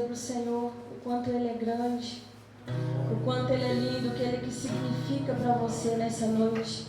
para o Senhor o quanto Ele é grande, o quanto Ele é lindo, o que Ele significa para você nessa noite.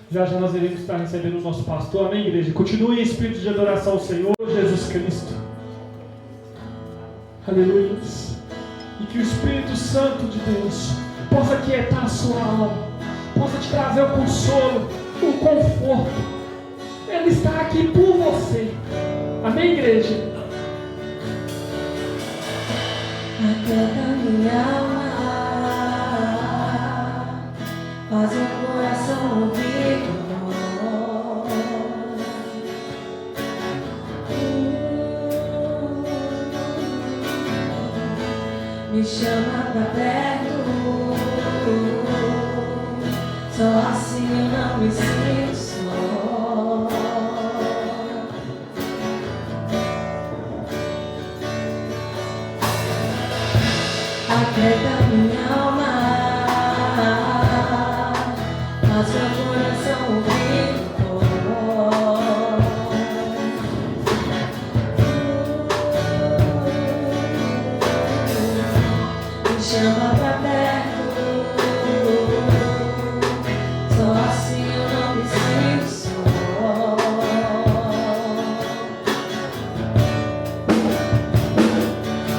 Já já nós iremos estar recebendo o nosso pastor. Amém, igreja? Continue em espírito de adoração ao Senhor Jesus Cristo. Aleluia. E que o Espírito Santo de Deus possa aquietar a sua alma, possa te trazer o consolo, o conforto. Ele está aqui por você. Amém, igreja? Aquieta minha alma, faz o coração ouvir tua voz. Me chama pra perto, só assim eu não me sinto só. Aquieta minha alma, faz meu coração ouvir tua voz. Me chama pra perto, só assim eu não me sinto só.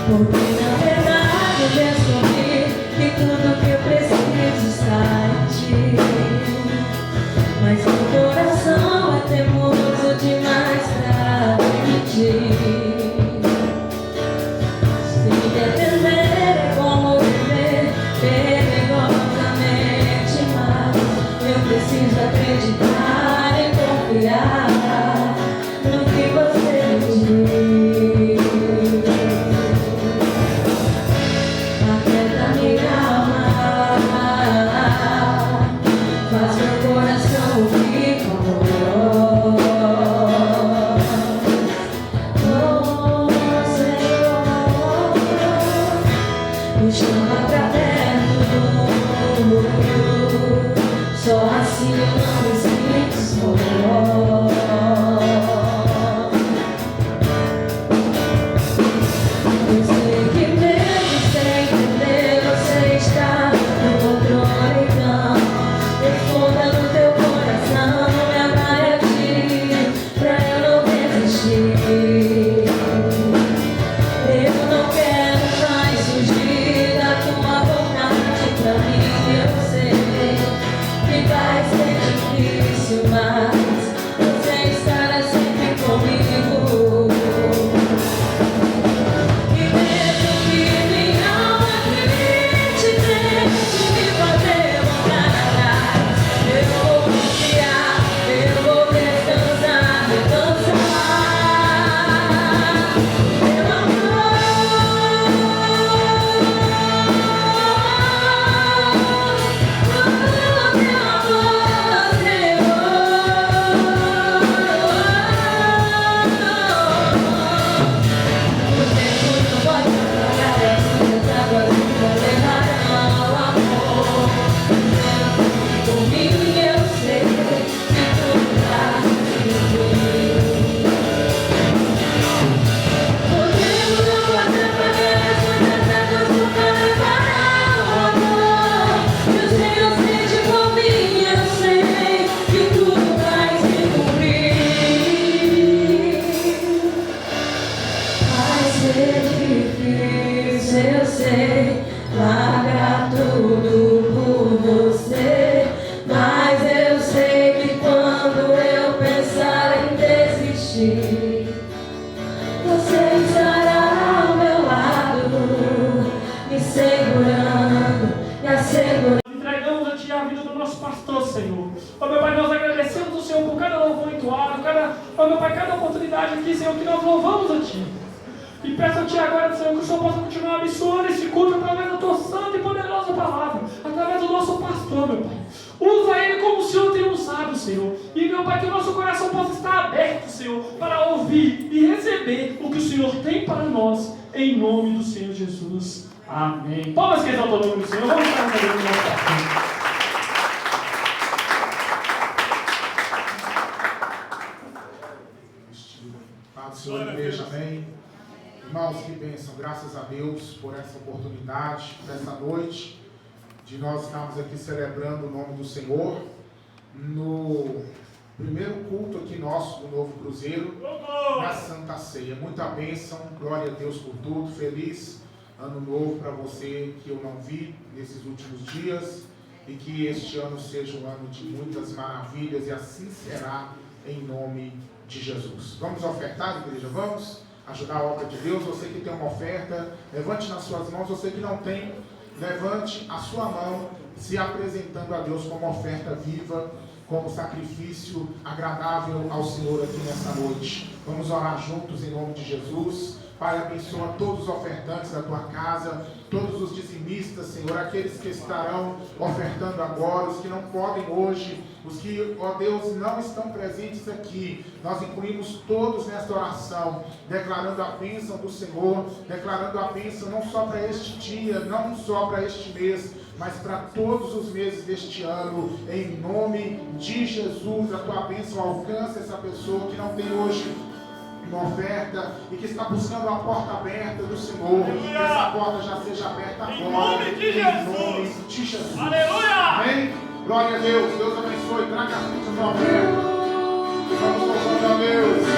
Porque na verdade eu descobri que tudo que eu preciso está em ti. Mas meu coração é teimoso demais pra pedir. Se depender é como viver perigosamente, mas eu preciso acreditar e confiar no que você diz. Aquieta minha alma, faz meu coração ouvir tua voz. Oh, Senhor, me chama pra perto, só assim eu não me sinto só. Eu sei que mesmo sem entender você está no controle, então responda no teu coração, me amarre a ti, pra eu não desistir. Eu não quero mais fugir da tua vontade pra mim. Eu sei que vai ser difícil, mas você estará sempre comigo. E mesmo que minha alma acredite, tente me fazer voltar atrás, eu vou confiar, eu vou descansar, meu amor, eu sei, largar tudo por você, mas eu sei que quando eu pensar em desistir, você estará ao meu lado, me segurando, me assegurando. Entregamos a Ti a vida do nosso pastor, Senhor. Ó meu Pai, nós agradecemos ao Senhor por cada louvor entoado, ó meu Pai, cada oportunidade aqui, Senhor, que nós louvamos a Ti. E peço a Ti agora, Senhor, que o Senhor possa continuar abençoando esse culto através da Tua santa e poderosa palavra, através do nosso pastor, meu Pai. Usa ele como o Senhor tem usado, Senhor. E, meu Pai, que o nosso coração possa estar aberto, Senhor, para ouvir e receber o que o Senhor tem para nós, em nome do Senhor Jesus. Amém. Palmas que exaltam o nome do Senhor. Vamos estar recebendo o nosso pastor. Paz do Senhor, igreja, amém. Irmãos, que bênção, graças a Deus por essa oportunidade, por essa noite, de nós estarmos aqui celebrando o nome do Senhor. no primeiro culto aqui nosso do Novo Cruzeiro, na Santa Ceia. Muita bênção, glória a Deus por tudo. Feliz ano novo para você que eu não vi nesses últimos dias, e que este ano seja um ano de muitas maravilhas, e assim será em nome de Jesus. Vamos ofertar, igreja? Vamos ajudar a obra de Deus. Você que tem uma oferta, levante nas suas mãos. Você que não tem, levante a sua mão, se apresentando a Deus como oferta viva, como sacrifício agradável ao Senhor aqui nessa noite. Vamos orar juntos em nome de Jesus. Pai, abençoa todos os ofertantes da tua casa, todos os dizimistas, Senhor, aqueles que estarão ofertando agora, os que não podem hoje, os que, ó Deus, não estão presentes aqui. Nós incluímos todos nesta oração, declarando a bênção do Senhor, declarando a bênção não só para este dia, não só para este mês, mas para todos os meses deste ano, em nome de Jesus. A tua bênção alcança essa pessoa que não tem hoje uma oferta e que está buscando a porta aberta do Senhor. Que essa porta já seja aberta agora, em nome de Jesus. Aleluia! Amém? Glória a Deus. Deus abençoe. Traga as fichas da oferta. Vamos louvando a Deus.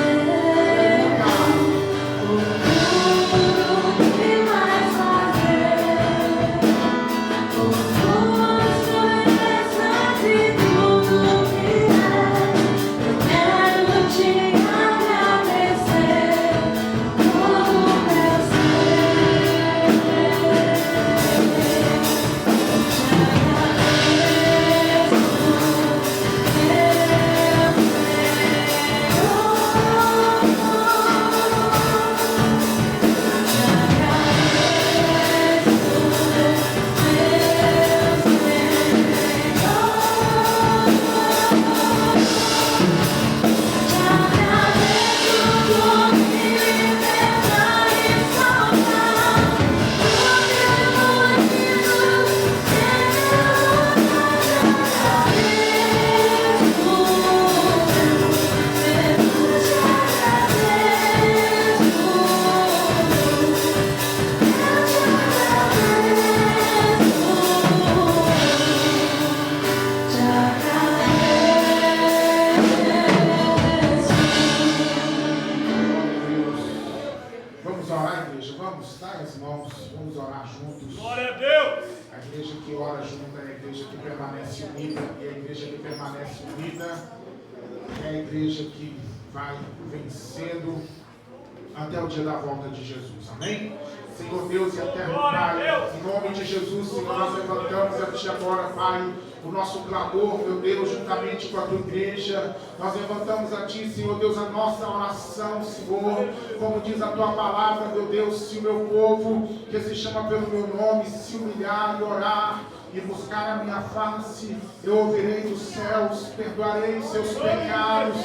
Até o dia da volta de Jesus, amém? Senhor Deus e eterno Pai, em nome de Jesus, Senhor, nós levantamos a Ti agora, Pai, o nosso clamor, meu Deus, juntamente com a Tua igreja. Nós levantamos a Ti, Senhor Deus, a nossa oração, Senhor, como diz a Tua palavra, meu Deus, se o meu povo, que se chama pelo meu nome, se humilhar e orar e buscar a minha face, eu ouvirei dos céus, perdoarei os seus pecados,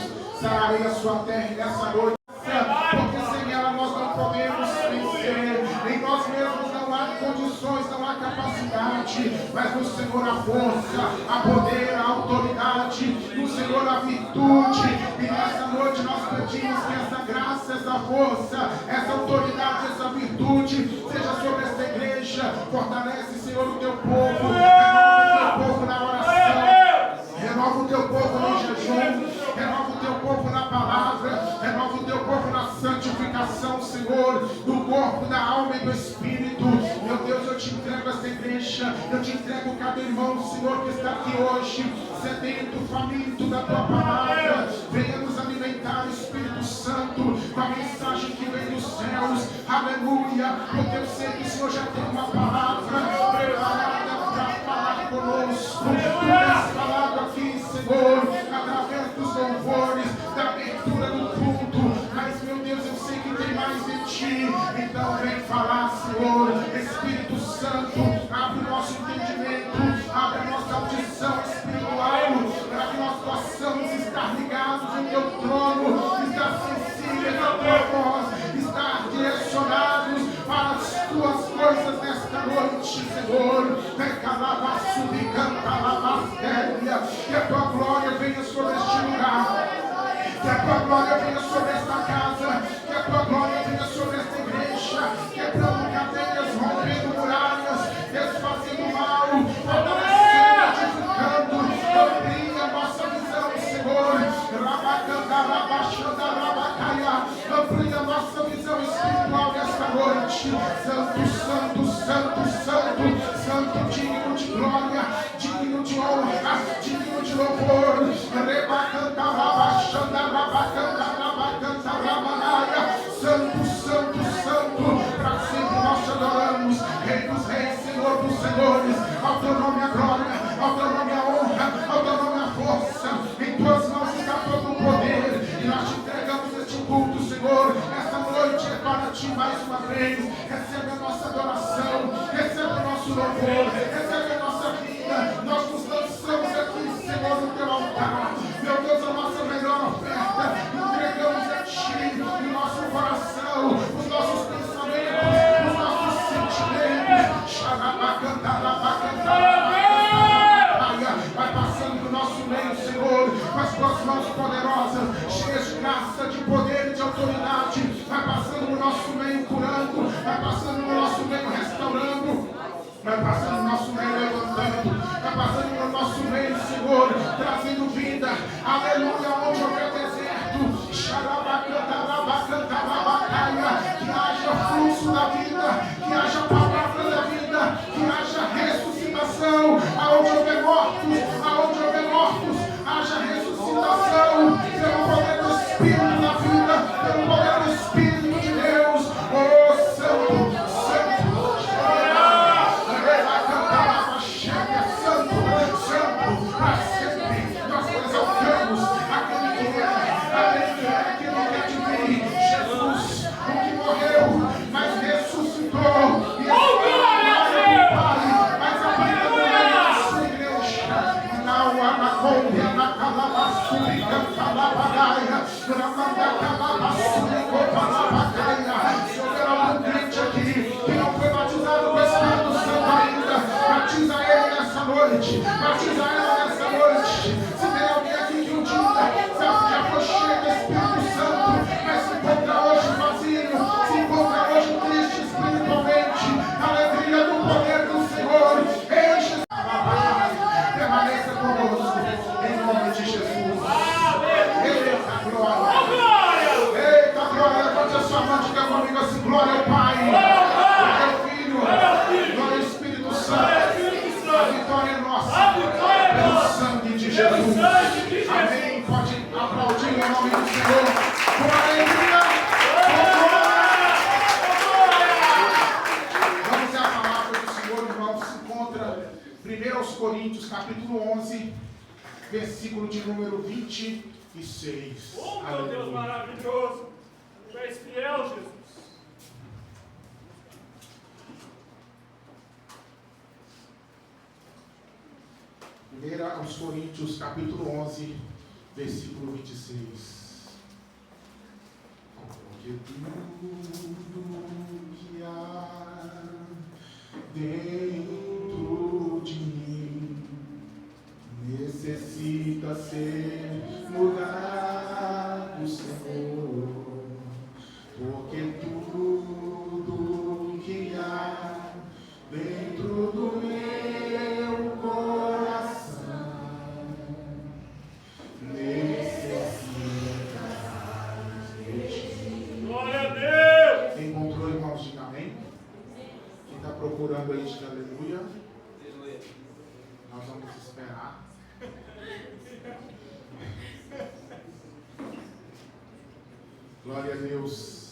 sararei a sua terra. E nessa noite, porque sem ela nós não podemos vencer, em nós mesmos não há condições, não há capacidade, mas no Senhor a força, a poder, a autoridade, no Senhor a virtude. E nessa noite nós pedimos que essa graça, essa força, essa autoridade, essa virtude seja sobre esta igreja. Fortalece, Senhor, o Teu povo, renova o Teu povo na oração, renova o Teu povo no jejum, renova o Teu povo na palavra, renova o Teu povo na santificação, Senhor, do corpo, da alma e do Espírito. Meu Deus, eu Te entrego esta igreja, eu Te entrego cada irmão, Senhor, que está aqui hoje, sedento, faminto da Tua palavra. Venha nos alimentar, Espírito Santo, com a mensagem que vem dos céus, aleluia, porque eu sei que o Senhor já tem uma palavra preparada para falar conosco. Tu tens falado aqui, Senhor, através dos louvores, da abertura do culto, mas meu Deus, eu sei que tem mais de Ti, então vem falar, Senhor. Espírito Santo, abre o nosso entendimento, abre a nossa audição espiritual, para que nós possamos estar ligados no Teu trono, estar sensíveis à Tua voz, estar direcionados para as Tuas coisas nesta noite, Senhor. Que a Tua glória venha sobre este lugar, que a Tua glória venha sobre esta casa, que a Tua glória venha sobre esta igreja, quebrando cadeias, rompendo muralhas, desfazendo mal, fortalecendo, edificando, amplia a nossa Santo, santo, santo, santo, santo, digno de glória, digno de honra, digno de louvor. Santo, santo, santo, para sempre nós te adoramos, Rei dos reis, Senhor dos senhores. Ao teu nome a glória, ao teu nome a honra, ao teu nome a força. Em tuas mãos está todo o poder, e nós te entregamos este culto, Senhor. Esta noite é para ti mais uma vez. Recebe a nossa adoração, recebe o nosso louvor, recebe a nossa vida. Nós nos lançamos aqui, Senhor, no teu altar. Meu Deus, a nossa melhor oferta, entregamos a ti o nosso coração, os nossos pensamentos, os nossos sentimentos. Vai passando no nosso meio, Senhor, com as tuas mãos poderosas, cheias de graça, de poder e de autoridade. Vai passando no nosso meio curando, vai passando no nosso meio restaurando, vai passando no nosso meio levantando, vai passando no nosso meio, Senhor, trazendo vida. Aleluia, onde houver deserto, que haja fluxo da vida, que haja palavra da vida, que haja ressuscitação. Aonde houver mortos, haja ressuscitação, pelo poder do Espírito da vida, pelo poder do Espírito de Deus. Oh, Santo, Santo, Santo, para sempre nós exaltamos aquele que é de mim, Jesus, o que morreu, mas ressuscitou. E mas a vida não é a sua igreja. Não há na colha, na calabasura, calabagaia, na calabasura, calabagaia. Se houver algum crente aqui que não foi batizado com o Espírito Santo ainda, batiza ele nessa noite, batiza ela nessa noite. Se tem alguém aqui que um dia já foi cheio do Espírito Santo, mas se encontra hoje vazio, se encontra hoje triste espiritualmente, a alegria do poder do Senhor enche. Permaneça conosco, em nome de Jesus. Eita glória! Eita glória! Levante a sua mão, diga comigo assim: glória ao Pai, glória ao Filho, glória ao Espírito Santo. A vitória é nossa, pelo sangue de Jesus. Amém. Pode aplaudir o nome do Senhor com alegria. Vamos ver a palavra do Senhor, irmãos. Se encontra 1 Coríntios, capítulo 11, versículo de número 26. Oh, meu Deus maravilhoso! Tu és fiel, Jesus. Primeira aos Coríntios, capítulo 11, versículo 26. Porque tudo que há dentro de mim necessita ser mudado, Senhor. Porque tudo que há dentro do meu coração necessita de ti. Glória a Deus! Encontrou, irmãos? Diga amém. Quem está procurando aí, diga aleluia. Nós vamos esperar. Glória a Deus.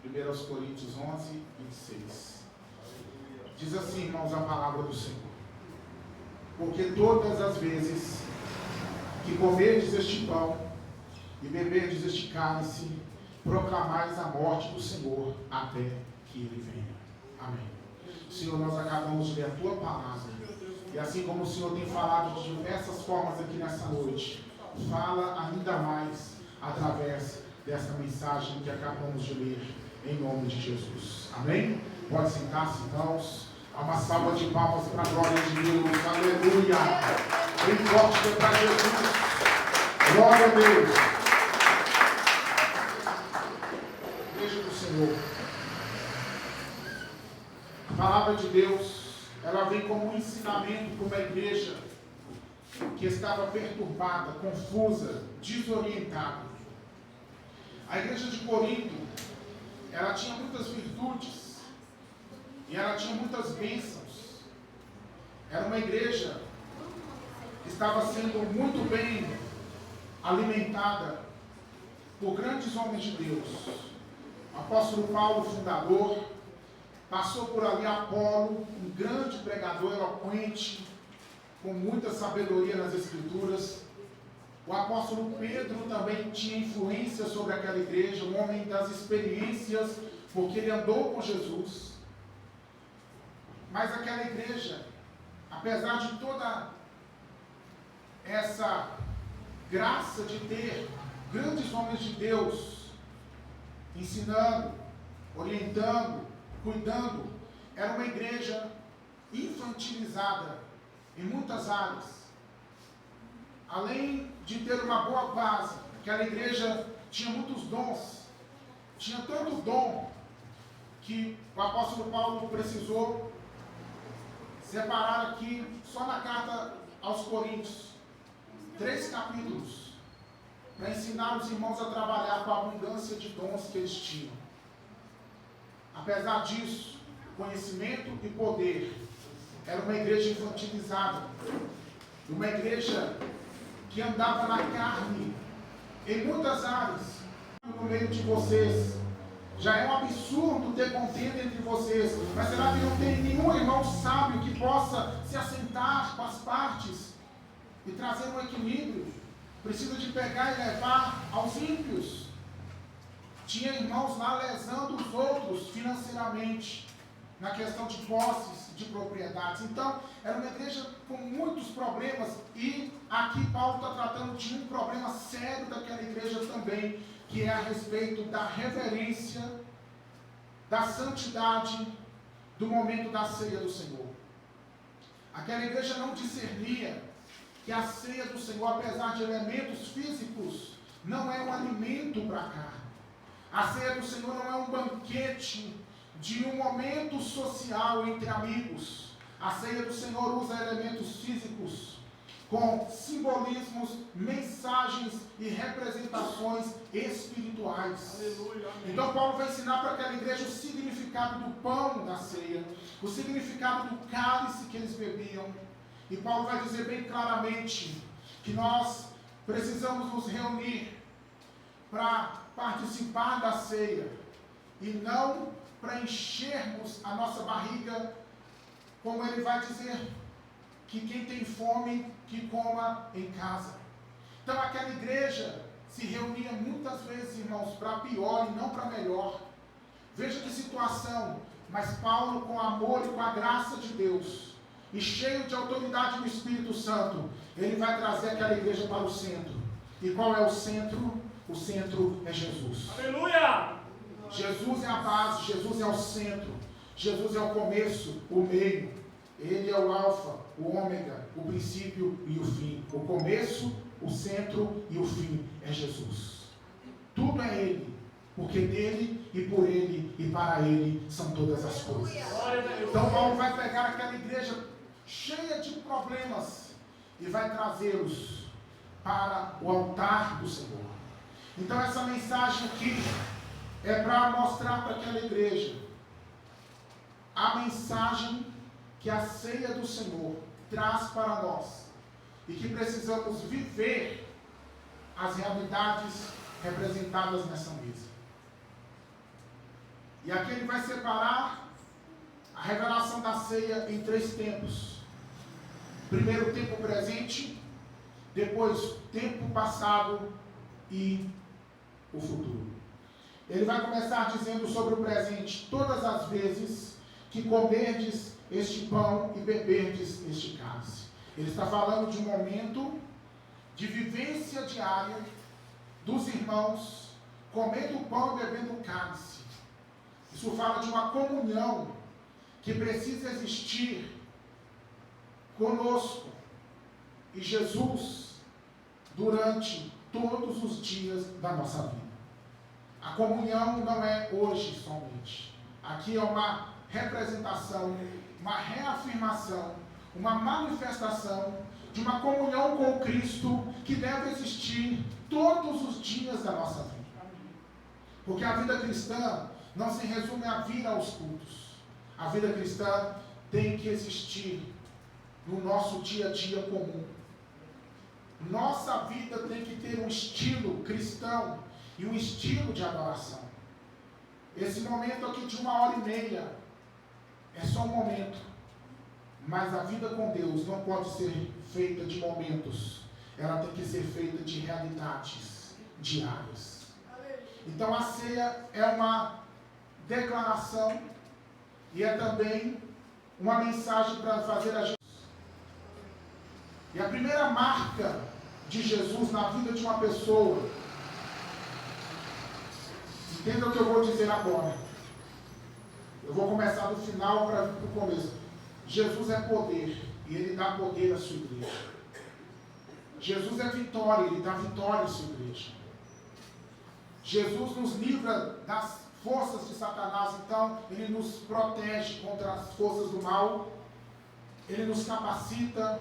1 Coríntios 11, 26. Diz assim, irmãos, a palavra do Senhor: porque todas as vezes que comerdes este pão e beberdes este cálice, proclamais a morte do Senhor até que Ele venha. Amém. Senhor, nós acabamos de ler a Tua palavra, e assim como o Senhor tem falado de diversas formas aqui nessa noite, fala ainda mais através dessa mensagem que acabamos de ler, em nome de Jesus. Amém? Pode sentar-se, irmãos. Há uma salva de palmas para a glória de Deus. Aleluia! Bem forte que é para Jesus. Glória a Deus. Igreja do Senhor. A palavra de Deus, ela vem como um ensinamento para uma igreja que estava perturbada, confusa, desorientada. A igreja de Corinto, ela tinha muitas virtudes, E ela tinha muitas bênçãos. Era uma igreja que estava sendo muito bem alimentada por grandes homens de Deus. O apóstolo Paulo, fundador, passou por ali Apolo, um grande pregador eloquente, com muita sabedoria nas Escrituras. O apóstolo Pedro também tinha influência sobre aquela igreja, um homem das experiências, porque ele andou com Jesus. Mas aquela igreja, apesar de toda essa graça de ter grandes homens de Deus, ensinando, orientando, cuidando, era uma igreja infantilizada em muitas áreas. Além de ter uma boa base, aquela igreja tinha muitos dons, tinha tanto dom, que o apóstolo Paulo precisou separar aqui, só na carta aos Coríntios, 3 capítulos, para ensinar os irmãos a trabalhar com a abundância de dons que eles tinham. Apesar disso, conhecimento e poder, era uma igreja infantilizada, uma igreja que andava na carne, em muitas áreas. No meio de vocês, já é um absurdo ter contenda entre vocês, mas será que não tem nenhum irmão sábio que possa se assentar com as partes e trazer um equilíbrio? Precisa de pegar e levar aos ímpios. Tinha irmãos lá lesando os outros financeiramente, na questão de posses, de propriedades. Então, era uma igreja com muitos problemas, e aqui Paulo está tratando de um problema sério daquela igreja também, que é a respeito da reverência, da santidade, do momento da ceia do Senhor. Aquela igreja não discernia que a ceia do Senhor, apesar de elementos físicos, não é um alimento para a carne. A ceia do Senhor não é um banquete de um momento social entre amigos. A ceia do Senhor usa elementos físicos com simbolismos, mensagens e representações espirituais. Aleluia, então Paulo vai ensinar para aquela igreja o significado do pão da ceia, o significado do cálice que eles bebiam. E Paulo vai dizer bem claramente que nós precisamos nos reunir para participar da ceia e não para enchermos a nossa barriga, como ele vai dizer, que quem tem fome, que coma em casa. Então aquela igreja se reunia muitas vezes, irmãos, para pior e não para melhor. Veja que situação, mas Paulo, com amor e com a graça de Deus, e cheio de autoridade do Espírito Santo, ele vai trazer aquela igreja para o centro. E qual é o centro? O centro é Jesus. Aleluia! Jesus é a base, Jesus é o centro, Jesus é o começo, o meio. Ele é o alfa, o ômega, o princípio e o fim. O começo, o centro e o fim é Jesus. Tudo é Ele, porque dele e por Ele e para Ele são todas as coisas. Então Paulo vai pegar aquela igreja cheia de problemas e vai trazê-los para o altar do Senhor. Então essa mensagem aqui é para mostrar para aquela igreja a mensagem que a ceia do Senhor traz para nós, e que precisamos viver as realidades representadas nessa mesa. E aqui ele vai separar a revelação da ceia em 3 tempos. Primeiro, o tempo presente, depois o tempo passado e o futuro. Ele vai começar dizendo sobre o presente: todas as vezes que comerdes este pão e beberdes este cálice. Ele está falando de um momento de vivência diária dos irmãos, comendo o pão e bebendo o cálice. Isso fala de uma comunhão que precisa existir conosco e Jesus durante todos os dias da nossa vida. A comunhão não é hoje somente. Aqui é uma representação, uma reafirmação, uma manifestação de uma comunhão com Cristo que deve existir todos os dias da nossa vida. Porque a vida cristã não se resume a vir aos cultos. A vida cristã tem que existir no nosso dia a dia comum. Nossa vida tem que ter um estilo cristão e um estilo de adoração. Esse momento aqui de 1h30 é só um momento, mas a vida com Deus não pode ser feita de momentos, ela tem que ser feita de realidades diárias. Então a ceia é uma declaração e é também uma mensagem para fazer a Jesus. E a primeira marca de Jesus na vida de uma pessoa, entenda o que eu vou dizer agora. Eu vou começar do final para vir para o começo. Jesus é poder e Ele dá poder à sua igreja. Jesus é vitória, Ele dá vitória à sua igreja. Jesus nos livra das forças de Satanás, então Ele nos protege contra as forças do mal, Ele nos capacita.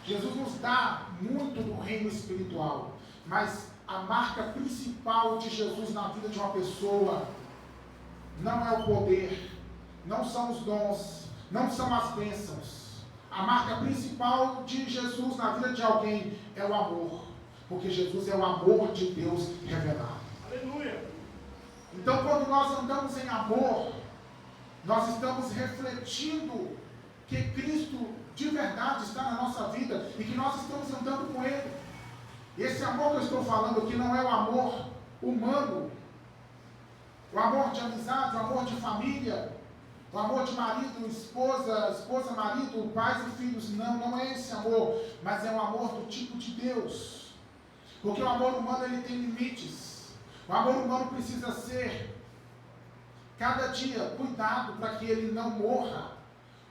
Jesus nos dá muito do reino espiritual, mas a marca principal de Jesus na vida de uma pessoa não é o poder, não são os dons, não são as bênçãos. A marca principal de Jesus na vida de alguém é o amor, porque Jesus é o amor de Deus revelado. Aleluia! Então, quando nós andamos em amor, nós estamos refletindo que Cristo de verdade está na nossa vida e que nós estamos andando com Ele. Esse amor que eu estou falando aqui não é o amor humano, o amor de amizade, o amor de família, o amor de marido, esposa, marido, pais e filhos. Não é esse amor, mas é um amor do tipo de Deus. Porque o amor humano ele tem limites. O amor humano precisa ser, cada dia, cuidado para que ele não morra.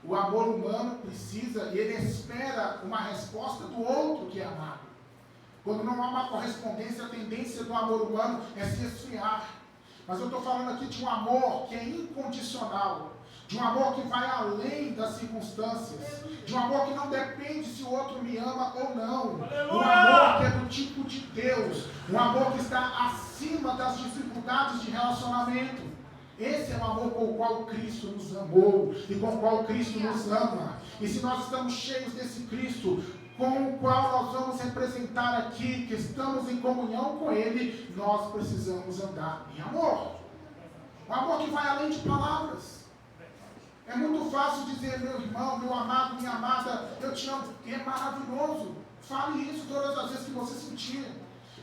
O amor humano precisa e ele espera uma resposta do outro que é amado. Quando não há uma correspondência, a tendência do amor humano é se esfriar. Mas eu estou falando aqui de um amor que é incondicional, de um amor que vai além das circunstâncias, de um amor que não depende se o outro me ama ou não. Um amor que é do tipo de Deus, um amor que está acima das dificuldades de relacionamento. Esse é o amor com o qual Cristo nos amou e com o qual Cristo nos ama. E se nós estamos cheios desse Cristo, com o qual nós vamos representar aqui, que estamos em comunhão com Ele, nós precisamos andar em amor. Um amor que vai além de palavras. É muito fácil dizer, meu irmão, meu amado, minha amada, eu te amo. E é maravilhoso. Fale isso todas as vezes que você sentir.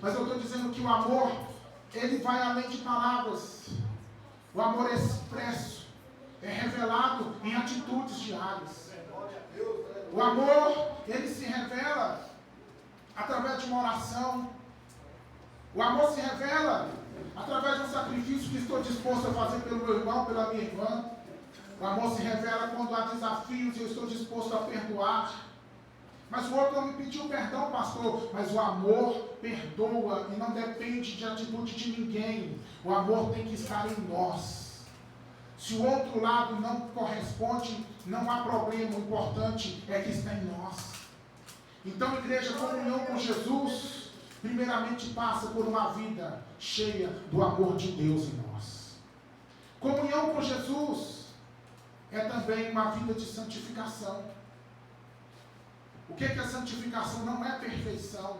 Mas eu estou dizendo que o amor, ele vai além de palavras. O amor é expresso, é revelado em atitudes diárias. O amor, ele se revela através de uma oração. O amor se revela através de um sacrifício que estou disposto a fazer pelo meu irmão, pela minha irmã. O amor se revela quando há desafios e eu estou disposto a perdoar. Mas o outro não me pediu perdão, pastor. Mas o amor perdoa e não depende de atitude de ninguém. O amor tem que estar em nós. Se o outro lado não corresponde, não há problema. O importante é que está em nós. Então, igreja, comunhão com Jesus, primeiramente passa por uma vida cheia do amor de Deus em nós. Comunhão com Jesus é também uma vida de santificação. O que é santificação? Não é perfeição.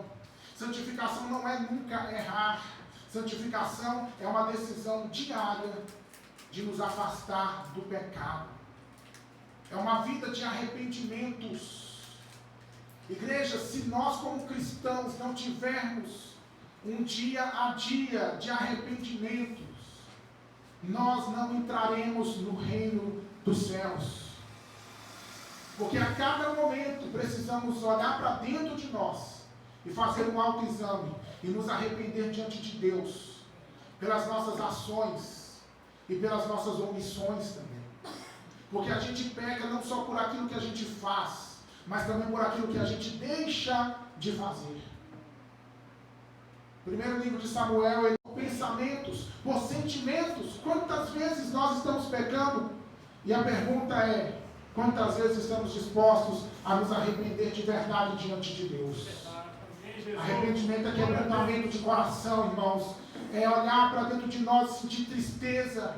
Santificação não é nunca errar. Santificação é uma decisão diária de nos afastar do pecado. É uma vida de arrependimentos. Igreja, se nós como cristãos não tivermos um dia a dia de arrependimentos, nós não entraremos no reino dos céus. Porque a cada momento precisamos olhar para dentro de nós e fazer um autoexame e nos arrepender diante de Deus pelas nossas ações e pelas nossas omissões também. Porque a gente peca não só por aquilo que a gente faz, mas também por aquilo que a gente deixa de fazer. Primeiro livro de Samuel, ele por pensamentos, por sentimentos. Quantas vezes nós estamos pecando? E a pergunta é: quantas vezes estamos dispostos a nos arrepender de verdade diante de Deus? Arrependimento é quebrantamento de coração, irmãos. É olhar para dentro de nós e sentir tristeza.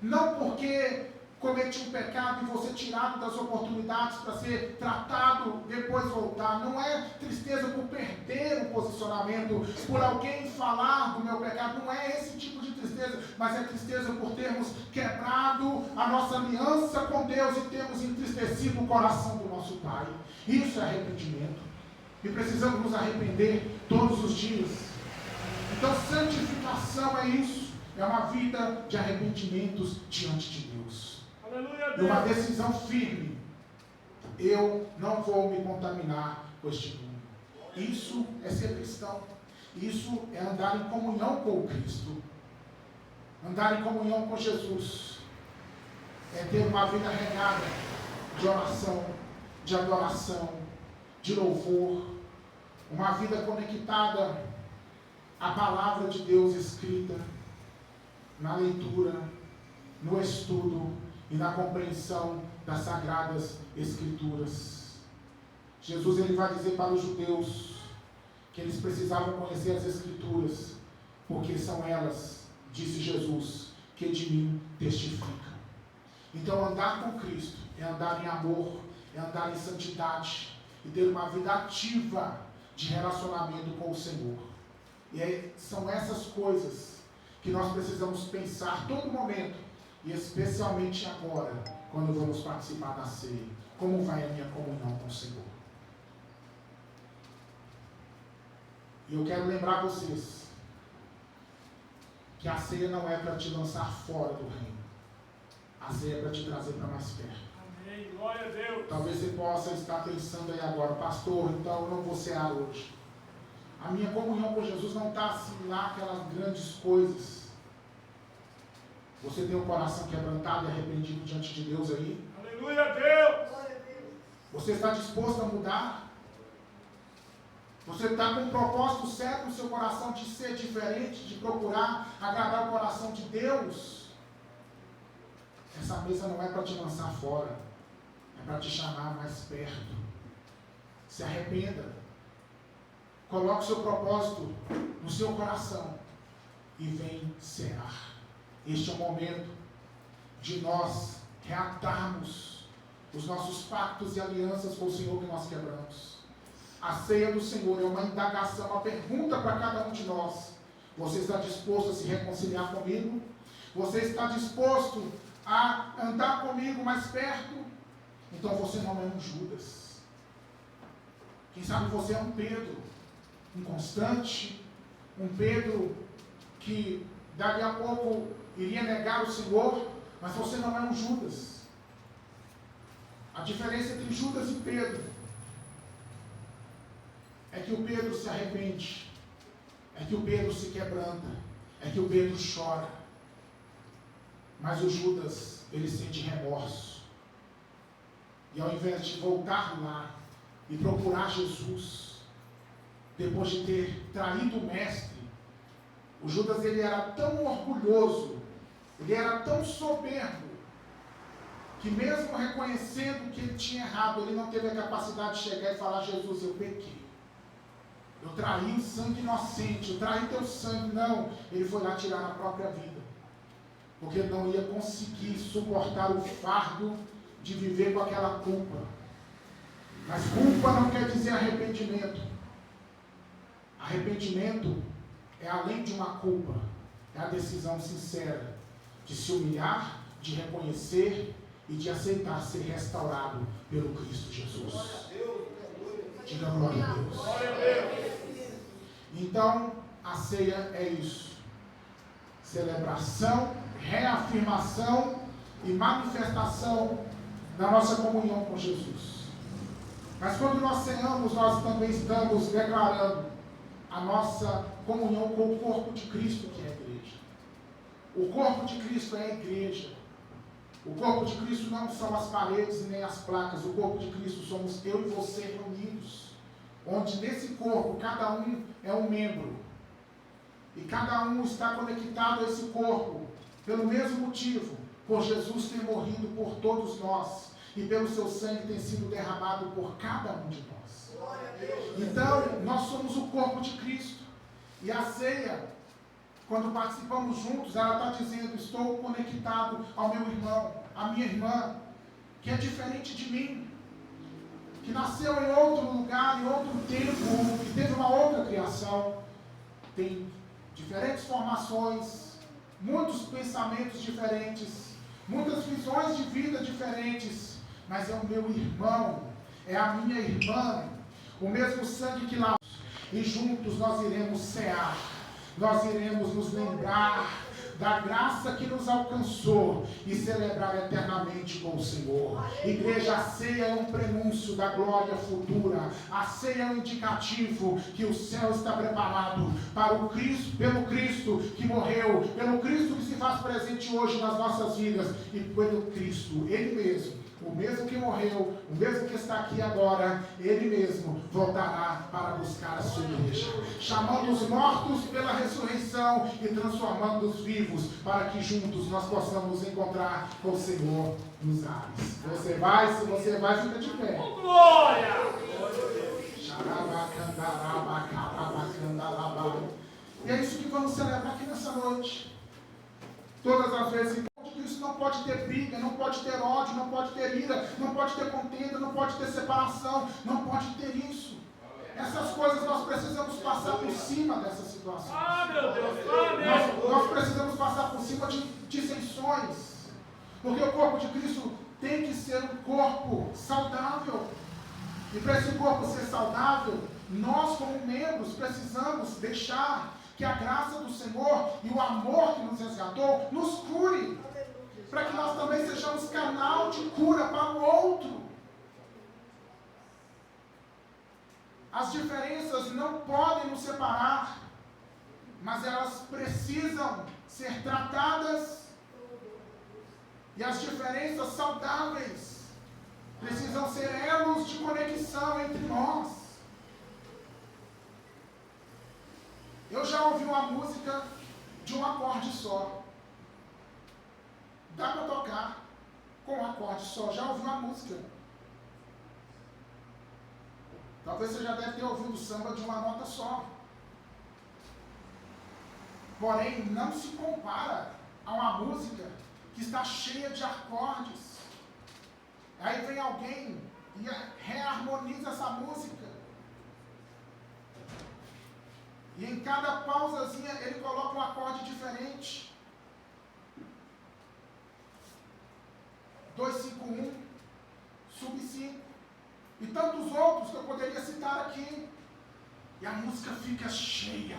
Não porque comete um pecado e você tirado das oportunidades para ser tratado, depois voltar. Não é tristeza por perder o posicionamento, por alguém falar do meu pecado. Não é esse tipo de tristeza, mas é tristeza por termos quebrado a nossa aliança com Deus e termos entristecido o coração do nosso Pai. Isso é arrependimento. E precisamos nos arrepender todos os dias. Então, santificação é isso. É uma vida de arrependimentos diante de Deus. Aleluia, E uma decisão firme. Eu não vou me contaminar com este mundo. Isso é ser cristão. Isso é andar em comunhão com o Cristo. Andar em comunhão com Jesus. É ter uma vida regada de oração, de adoração, de louvor. Uma vida conectada à palavra de Deus escrita, na leitura, no estudo e na compreensão das Sagradas Escrituras. Jesus ele vai dizer para os judeus que eles precisavam conhecer as Escrituras, porque são elas, disse Jesus, que de mim testificam. Então andar com Cristo é andar em amor, é andar em santidade e ter uma vida ativa de relacionamento com o Senhor. E são essas coisas que nós precisamos pensar todo momento, e especialmente agora, quando vamos participar da ceia. Como vai a minha comunhão com o Senhor? E eu quero lembrar vocês que a ceia não é para te lançar fora do reino. A ceia é para te trazer para mais perto. Amém. Glória a Deus. Talvez você possa estar pensando aí agora, pastor, então eu não vou cear hoje. A minha comunhão com Jesus não está assim lá aquelas grandes coisas. Você tem o coração quebrantado e arrependido diante de Deus aí? Aleluia a Deus. Você está disposto a mudar? Você está com um propósito certo no seu coração de ser diferente, de procurar agradar o coração de Deus? Essa mesa não é para te lançar fora, é para te chamar mais perto. Se arrependa. Coloque o seu propósito no seu coração e vem cear. Este é o momento de nós reatarmos os nossos pactos e alianças com o Senhor que nós quebramos. A ceia do Senhor é uma indagação, uma pergunta para cada um de nós. Você está disposto a se reconciliar comigo? Você está disposto a andar comigo mais perto? Então você não é um Judas. Quem sabe você é um Pedro, inconstante, um Pedro que daqui a pouco iria negar o Senhor, mas você não é um Judas. A diferença entre Judas e Pedro é que o Pedro se arrepende, é que o Pedro se quebranta, é que o Pedro chora, mas o Judas, ele sente remorso, e ao invés de voltar lá e procurar Jesus, depois de ter traído o mestre, o Judas ele era tão orgulhoso, ele era tão soberbo, que mesmo reconhecendo que ele tinha errado, ele não teve a capacidade de chegar e falar: Jesus, eu pequei, eu traí o sangue inocente, eu traí teu sangue. Não, ele foi lá tirar a própria vida, porque ele não ia conseguir suportar o fardo de viver com aquela culpa. Mas culpa não quer dizer arrependimento. Arrependimento é além de uma culpa, é a decisão sincera de se humilhar, de reconhecer e de aceitar ser restaurado pelo Cristo Jesus. Diga glória a Deus. Então, a ceia é isso: celebração, reafirmação e manifestação da nossa comunhão com Jesus. Mas quando nós ceamos, nós também estamos declarando a nossa comunhão com o corpo de Cristo, que é a igreja. O corpo de Cristo é a igreja. O corpo de Cristo não são as paredes e nem as placas. O corpo de Cristo somos eu e você reunidos, onde nesse corpo cada um é um membro, e cada um está conectado a esse corpo pelo mesmo motivo, por Jesus ter morrido por todos nós e pelo seu sangue ter sido derramado por cada um de nós. Então nós somos o corpo de Cristo, e a ceia Quando participamos juntos, ela está dizendo: estou conectado ao meu irmão, à minha irmã, que é diferente de mim, que nasceu em outro lugar, em outro tempo, que teve uma outra criação, tem diferentes formações, muitos pensamentos diferentes, muitas visões de vida diferentes, mas é o meu irmão, é a minha irmã, o mesmo sangue que lavou, e juntos nós iremos cear, nós iremos nos lembrar da graça que nos alcançou e celebrar eternamente com o Senhor. Igreja, a ceia é um prenúncio da glória futura. A ceia é um indicativo que o céu está preparado para o Cristo, pelo Cristo que morreu, pelo Cristo que se faz presente hoje nas nossas vidas e pelo Cristo, Ele mesmo. O mesmo que morreu, o mesmo que está aqui agora, Ele mesmo voltará para buscar a sua igreja, chamando os mortos pela ressurreição e transformando os vivos, para que juntos nós possamos encontrar com o Senhor nos ares. Você vai, se você vai, fica de pé. Glória! E é isso que vamos celebrar aqui nessa noite. Todas as vezes isso não pode ter briga, não pode ter ódio, não pode ter ira, não pode ter contenda, não pode ter separação, não pode ter isso. Essas coisas nós precisamos passar por cima dessas situações. Ah, meu Deus! Nós precisamos passar por cima de dissensões. Porque o corpo de Cristo tem que ser um corpo saudável. E para esse corpo ser saudável, nós como membros precisamos deixar que a graça do Senhor e o amor que nos resgatou nos cure, para que nós também sejamos canal de cura para o outro. As diferenças não podem nos separar, mas elas precisam ser tratadas, e as diferenças saudáveis precisam ser elos de conexão entre nós. Eu já ouvi uma música de um acorde só. Dá para tocar com um acorde só. Já ouvi uma música. Talvez você já deve ter ouvido samba de uma nota só. Porém, não se compara a uma música que está cheia de acordes. Aí vem alguém e reharmoniza essa música. E em cada pausazinha ele coloca um acorde diferente. 2, 5, 1, sub 5. E tantos outros que eu poderia citar aqui. E a música fica cheia,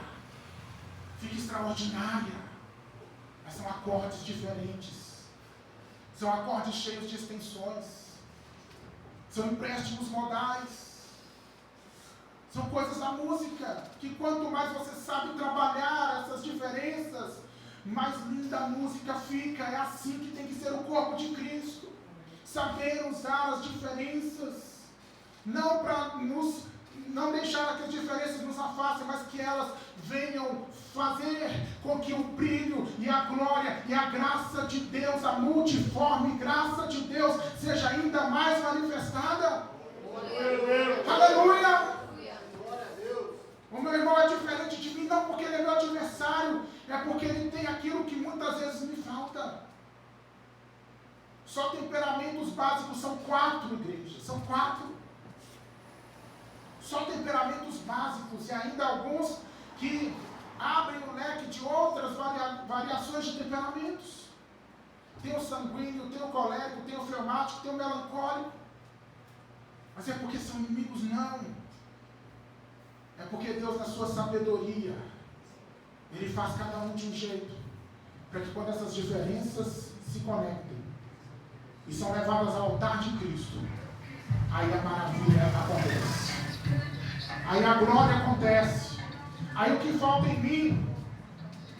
fica extraordinária. Mas são acordes diferentes. São acordes cheios de extensões. São empréstimos modais. São coisas da música, que quanto mais você sabe trabalhar essas diferenças, mais linda a música fica. É assim que tem que ser o corpo de Cristo. Saber usar as diferenças, não deixar que as diferenças nos afastem, mas que elas venham fazer com que o brilho e a glória e a graça de Deus, a multiforme graça de Deus, seja ainda mais manifestada. Aleluia! O meu irmão é diferente de mim, não porque ele é meu adversário, é porque ele tem aquilo que muitas vezes me falta. Só temperamentos básicos são 4, igreja, são 4. Só temperamentos básicos, e ainda alguns que abrem o leque de outras variações de temperamentos. Tem o sanguíneo, tem o colérico, tem o fleumático, tem o melancólico. Mas é porque são inimigos? Não. É porque Deus, na sua sabedoria, Ele faz cada um de um jeito, para que quando essas diferenças se conectem e são levadas ao altar de Cristo, aí a maravilha acontece, aí a glória acontece, aí o que falta em mim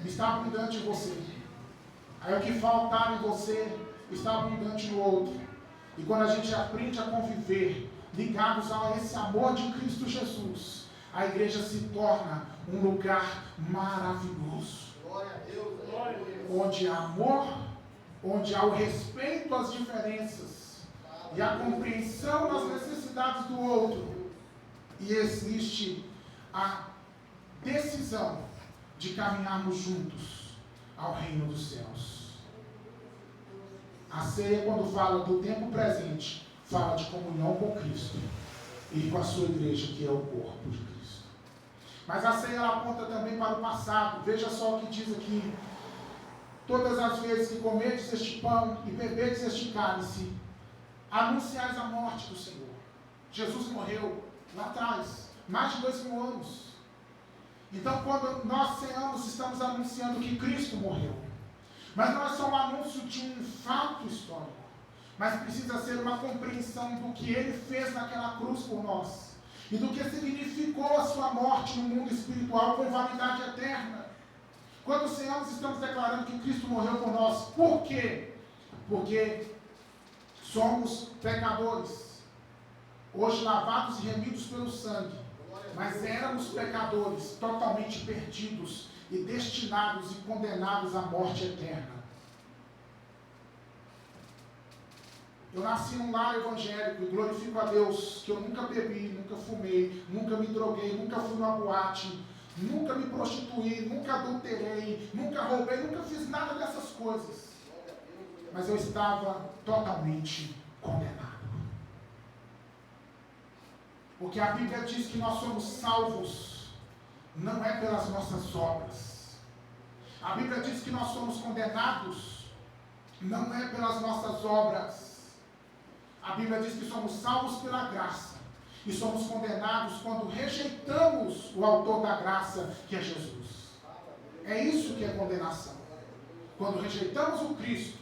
está abundante em você, aí o que faltar em você está abundante no outro. E quando a gente aprende a conviver ligados a esse amor de Cristo Jesus, a igreja se torna um lugar maravilhoso. Glória a Deus. Onde há amor, onde há o respeito às diferenças e a compreensão das necessidades do outro. E existe a decisão de caminharmos juntos ao reino dos céus. A ceia, quando fala do tempo presente, fala de comunhão com Cristo e com a sua igreja, que é o corpo de Cristo. Mas a ceia, ela aponta também para o passado. Veja só o que diz aqui: todas as vezes que comerdes este pão e beberdes este cálice, anunciais a morte do Senhor. Jesus morreu lá atrás, mais de 2000 anos. Então, quando nós ceamos, estamos anunciando que Cristo morreu. Mas não é só um anúncio de um fato histórico, mas precisa ser uma compreensão do que Ele fez naquela cruz por nós, e do que significou a sua morte no mundo espiritual com validade eterna. Quando ceamos, estamos declarando que Cristo morreu por nós. Por quê? Porque somos pecadores, hoje lavados e remidos pelo sangue, mas éramos pecadores, totalmente perdidos e destinados e condenados à morte eterna. Eu nasci num lar evangélico e glorifico a Deus que eu nunca bebi, nunca fumei, nunca me droguei, nunca fui numa boate, nunca me prostituí, nunca adulterei, nunca roubei, nunca fiz nada dessas coisas. Mas eu estava totalmente condenado. Porque a Bíblia diz que nós somos salvos, não é pelas nossas obras. A Bíblia diz que nós somos condenados, não é pelas nossas obras. A Bíblia diz que somos salvos pela graça e somos condenados quando rejeitamos o autor da graça, que é Jesus. É isso que é condenação. Quando rejeitamos o Cristo.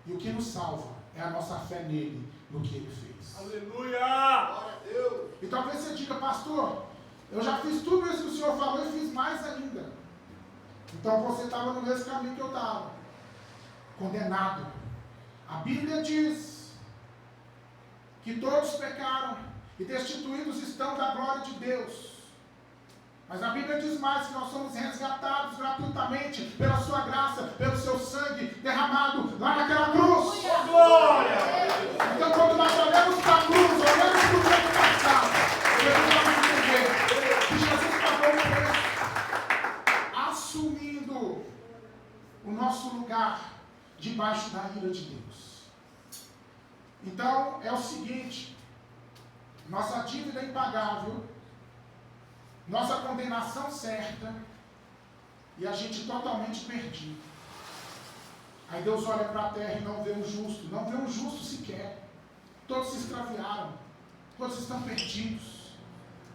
E o que nos salva é a nossa fé nele, no que ele fez. Aleluia! E talvez você diga: pastor, eu já fiz tudo isso que o senhor falou e fiz mais ainda. Então você estava no mesmo caminho que eu estava, condenado. A Bíblia diz que todos pecaram e destituídos estão da glória de Deus. Mas a Bíblia diz mais, que nós somos resgatados gratuitamente pela sua graça, pelo seu sangue derramado lá naquela cruz. Glória! Então, quando nós olhamos para a cruz, olhamos para o tempo passado, devemos entender que Jesus pagou o preço, assumindo o nosso lugar debaixo da ira de Deus. Então, é o seguinte: nossa dívida é impagável, nossa condenação certa, e a gente totalmente perdido. Aí Deus olha para a terra e não vê um justo, não vê um justo sequer. Todos se extraviaram, todos estão perdidos.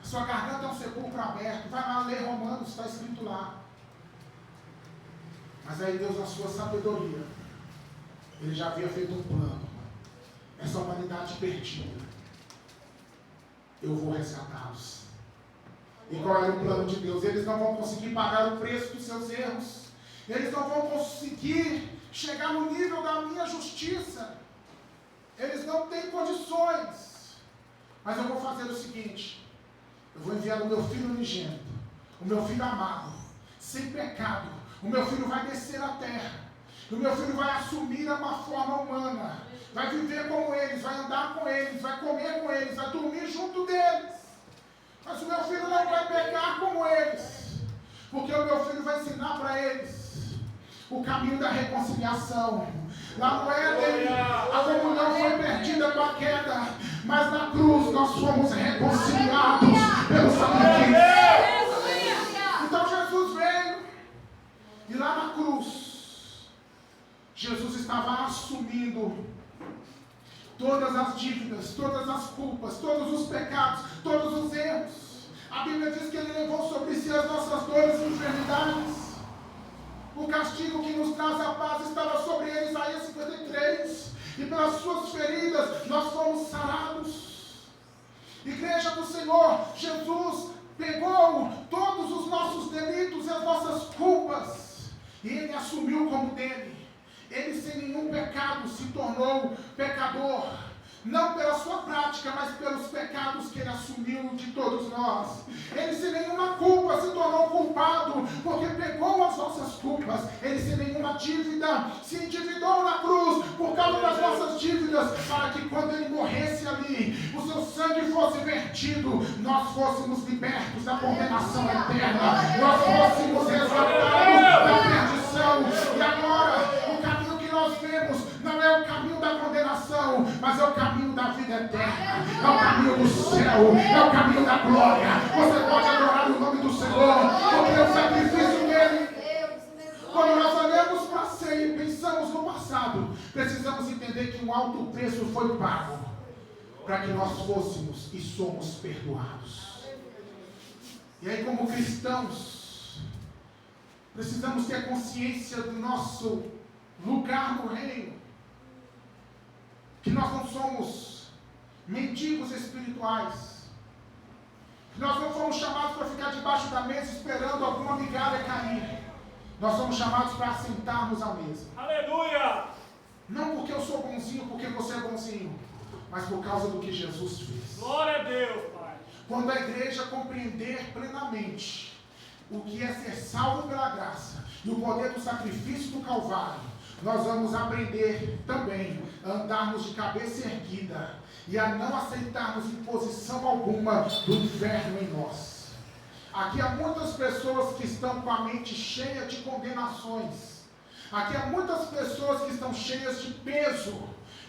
A sua garganta é um sepulcro aberto. Vai lá ler Romanos, está escrito lá. Mas aí Deus, na sua sabedoria, Ele já havia feito um plano. Essa humanidade perdida, eu vou resgatá-los. E qual era o plano de Deus? Eles não vão conseguir pagar o preço dos seus erros. Eles não vão conseguir chegar no nível da minha justiça. Eles não têm condições. Mas eu vou fazer o seguinte: eu vou enviar o meu filho unigênito, o meu filho amado, sem pecado. O meu filho vai descer à terra. O meu filho vai assumir uma forma humana. Vai viver como eles, vai andar com eles, vai comer com eles, vai dormir junto deles. Mas o meu filho não vai pecar como eles, porque o meu filho vai ensinar para eles o caminho da reconciliação. Lá no Éden, a comunhão foi perdida com a queda, mas na cruz nós fomos reconciliados pelo sacrifício. Então Jesus veio, e lá na cruz, Jesus estava assumindo todas as dívidas, todas as culpas, todos os pecados, todos os erros. A Bíblia diz que Ele levou sobre si as nossas dores e enfermidades. O castigo que nos traz a paz estava sobre Ele, Isaías 53. E pelas suas feridas nós fomos sarados. Igreja do Senhor, Jesus pegou todos os nossos delitos e as nossas culpas, e Ele assumiu como dele. Ele sem nenhum pecado se tornou pecador, não pela sua prática, mas pelos pecados que Ele assumiu de todos nós. Ele sem nenhuma culpa se tornou culpado, porque pegou as nossas culpas. Ele sem nenhuma dívida se endividou na cruz por causa causa das nossas dívidas, para que quando ele morresse ali, o seu sangue fosse vertido, nós fôssemos libertos da condenação eterna, nós fôssemos resgatados da perdição. E agora, o caminho que nós vemos não é o caminho da condenação, mas é o caminho da vida eterna, é o caminho do céu, é o caminho da glória. Você pode adorar o nome do Senhor, porque o sacrifício dele. Quando nós olhamos para a ceia e pensamos no passado, precisamos entender que um alto preço foi pago para que nós fôssemos e somos perdoados. E aí, como cristãos, precisamos ter consciência do nosso lugar no reino, que nós não somos mendigos espirituais, que nós não fomos chamados para ficar debaixo da mesa esperando alguma migalha cair. Nós somos chamados para assentarmos à mesa. Aleluia! Não porque eu sou bonzinho, porque você é bonzinho, mas por causa do que Jesus fez. Glória a Deus, Pai. Quando a igreja compreender plenamente o que é ser salvo pela graça e o poder do sacrifício do Calvário, nós vamos aprender também a andarmos de cabeça erguida e a não aceitarmos imposição alguma do inferno em nós. Aqui há muitas pessoas que estão com a mente cheia de condenações. Aqui há muitas pessoas que estão cheias de peso.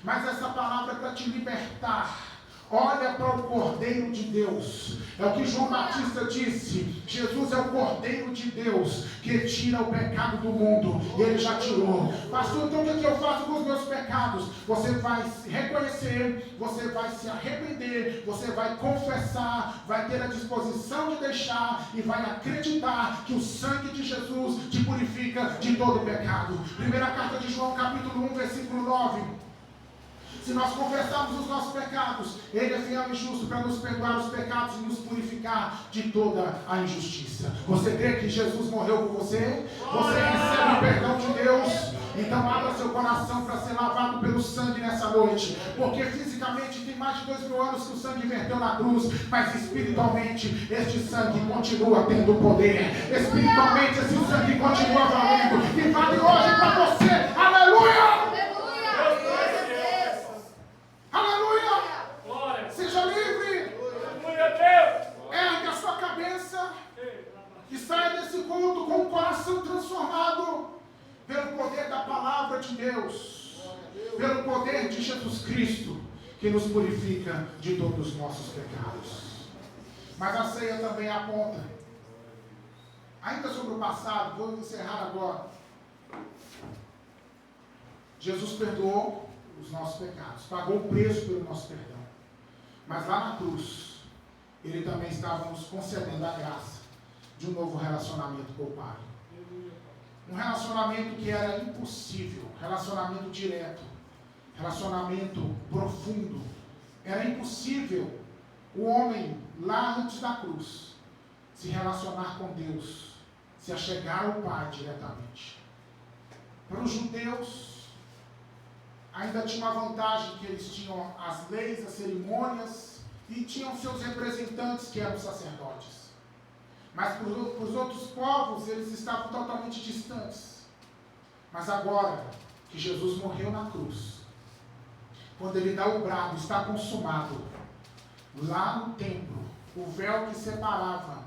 Mas essa palavra é para te libertar. Olha para o Cordeiro de Deus. É o que João Batista disse. Jesus é o Cordeiro de Deus que tira o pecado do mundo. E ele já tirou. Pastor, então o que eu faço com os meus pecados? Você vai reconhecer, você vai se arrepender, você vai confessar, vai ter a disposição de deixar e vai acreditar que o sangue de Jesus te purifica de todo pecado. Primeira carta de João, capítulo 1, versículo 9. Se nós confessarmos os nossos pecados, Ele é fiel e justo para nos perdoar os pecados e nos purificar de toda a injustiça. Você crê que Jesus morreu por você? Você recebe o perdão de Deus? Então abra seu coração para ser lavado pelo sangue nessa noite. Porque fisicamente tem mais de 2000 anos que o sangue verteu na cruz, mas espiritualmente este sangue continua tendo poder. Espiritualmente esse sangue continua valendo. E vale hoje para você. Aleluia! Aleluia! Glória! Seja livre! Aleluia, Deus! Ergue a sua cabeça e saia desse culto com o coração transformado pelo poder da palavra de Deus, pelo poder de Jesus Cristo, que nos purifica de todos os nossos pecados. Mas a ceia também aponta, ainda sobre o passado, vou encerrar agora. Jesus perdoou os nossos pecados, pagou o preço pelo nosso perdão, mas lá na cruz Ele também estava nos concedendo a graça de um novo relacionamento com o Pai, um relacionamento que era impossível, relacionamento direto, relacionamento profundo. Era impossível o homem lá antes da cruz se relacionar com Deus, se achegar ao Pai diretamente. Para os judeus ainda tinha uma vantagem, que eles tinham as leis, as cerimônias, e tinham seus representantes, que eram sacerdotes. Mas para os outros povos, eles estavam totalmente distantes. Mas agora que Jesus morreu na cruz, quando ele dá o brado, está consumado, lá no templo, o véu que separava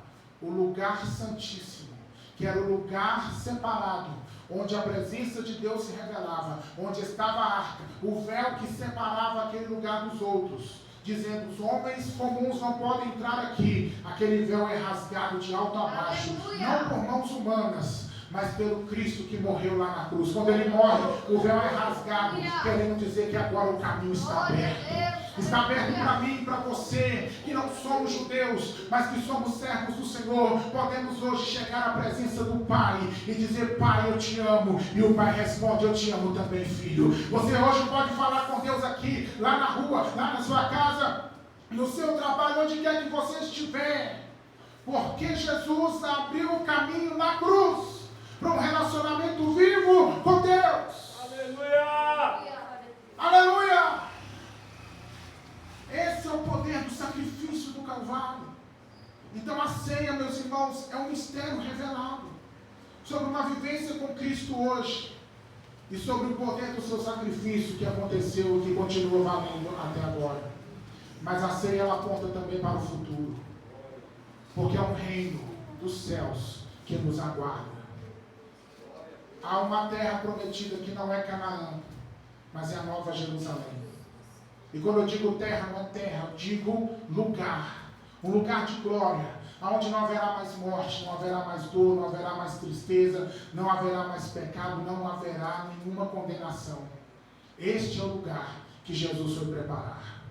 o lugar santíssimo, que era o lugar separado, onde a presença de Deus se revelava, onde estava a arca, o véu que separava aquele lugar dos outros, dizendo: os homens comuns não podem entrar aqui. Aquele véu é rasgado de alto a baixo, não por mãos humanas, mas pelo Cristo que morreu lá na cruz. Quando ele morre, o véu é rasgado, querendo dizer que agora o caminho está aberto. Está aberto para mim e para você, que não somos judeus, mas que somos servos do Senhor. Podemos hoje chegar à presença do Pai e dizer: Pai, eu te amo. E o Pai responde: eu te amo também, filho. Você hoje pode falar com Deus aqui, lá na rua, lá na sua casa, no seu trabalho, onde quer que você estiver. Porque Jesus abriu o caminho na cruz para um relacionamento vivo com Deus. Aleluia! Aleluia! Esse é o poder do sacrifício do Calvário. Então a ceia, meus irmãos, é um mistério revelado sobre uma vivência com Cristo hoje. e sobre o poder do seu sacrifício que aconteceu e que continua valendo até agora. Mas a ceia ela aponta também para o futuro, porque é um reino dos céus que nos aguarda. Há uma terra prometida que não é Canaã, mas é a Nova Jerusalém. E quando eu digo terra, não é terra, eu digo lugar, um lugar de glória, onde não haverá mais morte, não haverá mais dor, não haverá mais tristeza, não haverá mais pecado, não haverá nenhuma condenação. Este é o lugar que Jesus foi preparar.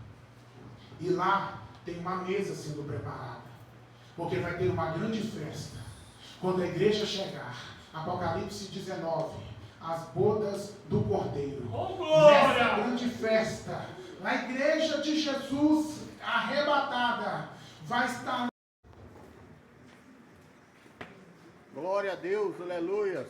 E lá tem uma mesa sendo preparada, porque vai ter uma grande festa. Quando a igreja chegar, Apocalipse 19, as bodas do Cordeiro. Nessa grande festa, a igreja de Jesus arrebatada vai estar. Glória a Deus, aleluia.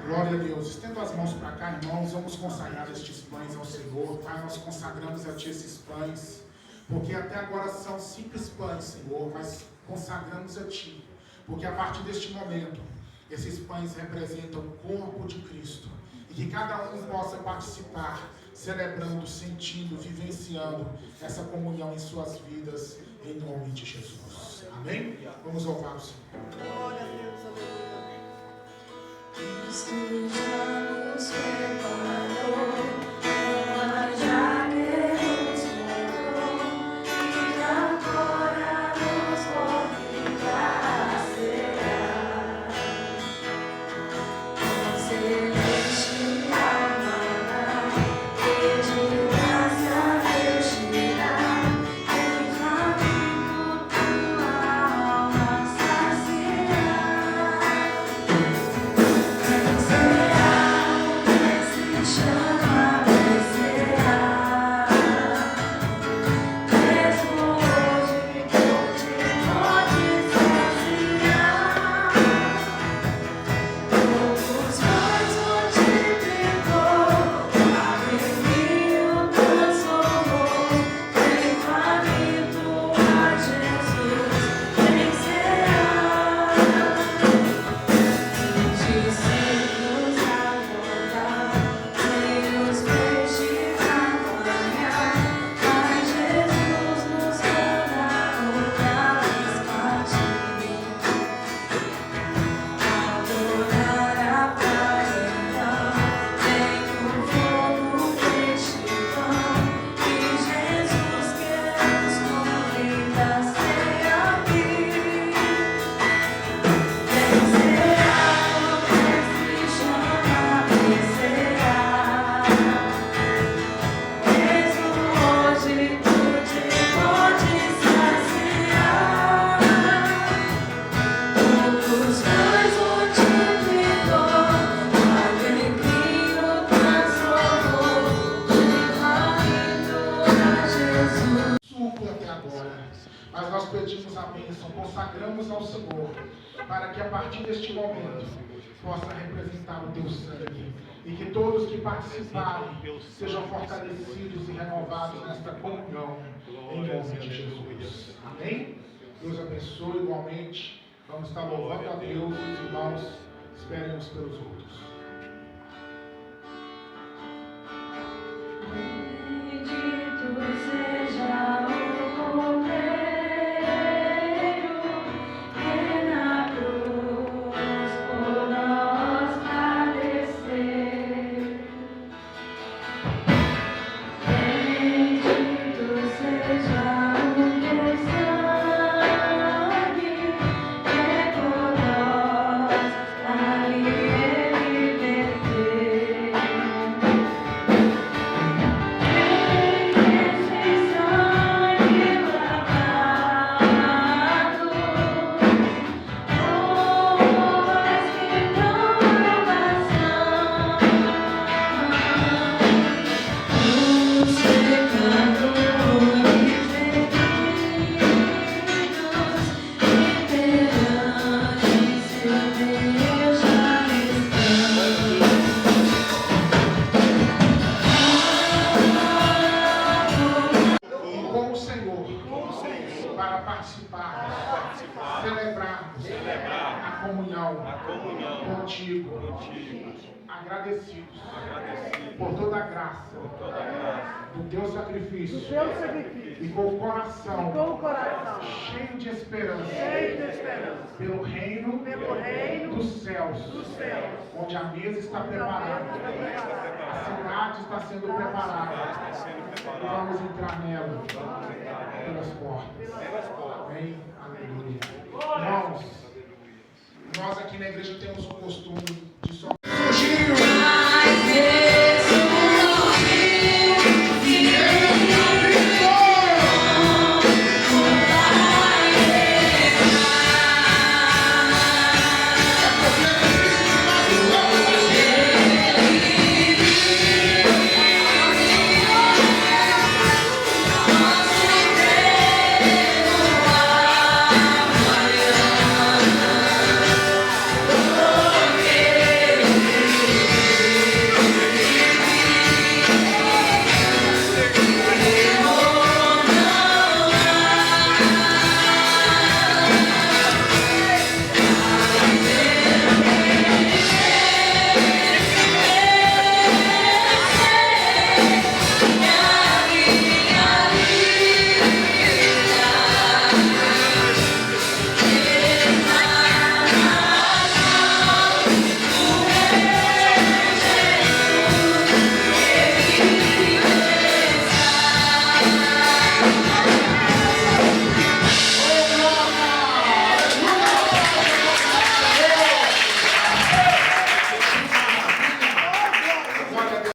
Glória a Deus. Estenda as mãos para cá, irmãos. Vamos consagrar estes pães ao Senhor. Pai, nós consagramos a Ti esses pães, porque até agora são simples pães, Senhor, mas consagramos a Ti, porque a partir deste momento, esses pães representam o corpo de Cristo, e que cada um possa participar, celebrando, sentindo, vivenciando essa comunhão em suas vidas, em nome de Jesus. Amém? Vamos louvar o Senhor. Glória a Deus, aleluia. Cristo já nos preparou, já nos morou, e agora nos convida a cear. Celestial maná, e de graça Deus te dá, e faminto tua alma saciar. Mas nós pedimos a bênção, consagramos ao Senhor, para que a partir deste momento possa representar o teu sangue, e que todos que participarem sejam fortalecidos e renovados nesta comunhão, em nome de Jesus. Amém? Deus abençoe igualmente. Vamos estar louvando a Deus, os irmãos, esperem uns pelos outros. Bendito seja o Cordeiro que na cruz por nós padeceu. Bendito seja o teu sangue que por nós ali ele contigo, agradecidos por toda a graça do teu sacrifício e com o coração cheio de esperança pelo reino dos céus, onde a mesa está preparada, a cidade está sendo preparada e vamos entrar nela pelas portas. Amém? Aleluia. Irmãos, nós aqui na igreja temos o costume de só